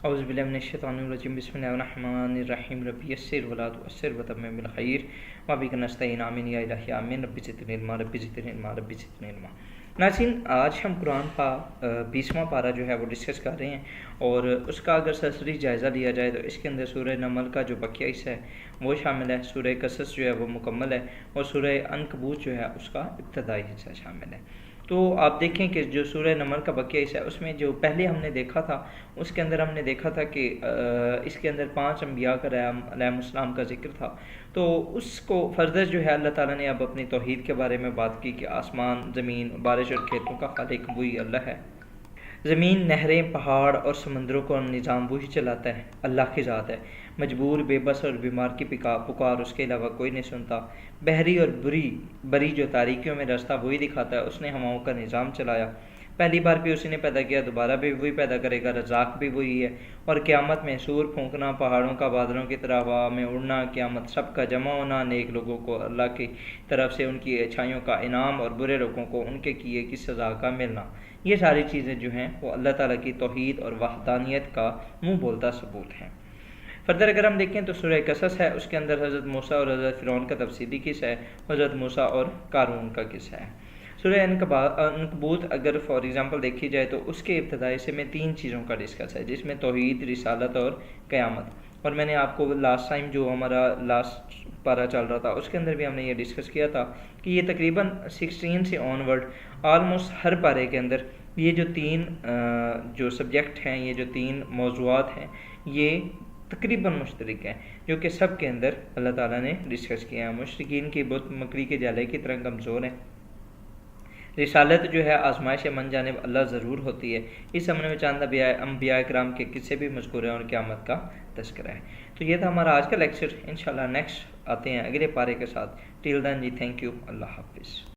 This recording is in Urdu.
اعوذ باللہ من الشیطان الرجیم بسم اللہ الرحمن الرحیم ربی یسر ولا تعسر وتمم بالخیر وبک نستعین آمین یا الہی آمین ربی زدنی علما ربی زدنی علما ربی زدنی علما۔ ناظرین، آج ہم قرآن کا 20واں پارہ جو ہے وہ ڈسکس کر رہے ہیں، اور اس کا اگر سرسری جائزہ لیا جائے تو اس کے اندر سورہ نمل کا جو بقیہ حصہ ہے وہ شامل ہے، سورہ قصص جو ہے وہ مکمل ہے، اور سورہ عنکبوت جو ہے اس کا ابتدائی حصہ شامل ہے۔ تو آپ دیکھیں کہ جو سورہ نمل کا بقیہ حصہ ہے اس میں جو پہلے ہم نے دیکھا تھا اس کے اندر ہم نے دیکھا تھا کہ اس کے اندر 5 انبیاء کا علیہ السلام کا ذکر تھا۔ تو اس کو فردر جو ہے اللہ تعالیٰ نے اب اپنی توحید کے بارے میں بات کی کہ آسمان، زمین، بارش اور کھیتوں کا خالق وہی اللہ ہے۔ زمین، نہریں، پہاڑ اور سمندروں کو نظام وہی چلاتا ہے، اللہ کی ذات ہے۔ مجبور، بے بس اور بیمار کی پکار اس کے علاوہ کوئی نہیں سنتا۔ بحری اور بری جو تاریکیوں میں راستہ وہی دکھاتا ہے، اس نے ہواؤں کا نظام چلایا۔ پہلی بار بھی اسی نے پیدا کیا، دوبارہ بھی وہی پیدا کرے گا، رزاق بھی وہی ہے۔ اور قیامت میں سور پھونکنا، پہاڑوں کا بادلوں کی طرح ہوا میں اڑنا، قیامت سب کا جمع ہونا، نیک لوگوں کو اللہ کی طرف سے ان کی اچھائیوں کا انعام اور برے لوگوں کو ان کے کیے کی سزا کا ملنا، یہ ساری چیزیں جو ہیں وہ اللہ تعالیٰ کی توحید اور وحدانیت کا منہ بولتا ثبوت ہیں۔ فردر اگر ہم دیکھیں تو سورہ قصص ہے، اس کے اندر حضرت موسیٰ اور حضرت فرعون کا تفصیلی قصہ ہے، حضرت موسیٰ اور قارون کا قصہ ہے۔ سورہ عنکبوت اگر فار ایگزامپل دیکھی جائے تو اس کے ابتدائی سے میں 3 چیزوں کا ڈسکس ہے، جس میں توحید، رسالت اور قیامت۔ اور میں نے آپ کو لاسٹ ٹائم جو ہمارا لاسٹ پارہ چل رہا تھا اس کے اندر بھی ہم نے یہ ڈسکس کیا تھا کہ یہ تقریباً 16 سے آن ورڈ آلموسٹ ہر پارے کے اندر یہ جو 3 جو سبجیکٹ ہیں، یہ جو 3 موضوعات ہیں، یہ تقریباً مشترک ہیں، جو کہ سب کے اندر اللہ تعالیٰ نے ڈسکس کیا ہے۔ مشرکین کی بت مکڑی کے جالے کی طرح کمزور ہیں۔ رسالت جو ہے آزمائش من جانب اللہ ضرور ہوتی ہے۔ اس زمانے میں چاند انبیاء کرام کے قصے بھی مذکور ہیں اور قیامت کا تذکرہ ہے۔ تو یہ تھا ہمارا آج کا لیکچر۔ انشاءاللہ نیکسٹ آتے ہیں اگلے پارے کے ساتھ۔ ٹل دین جی، تھینک یو، اللہ حافظ۔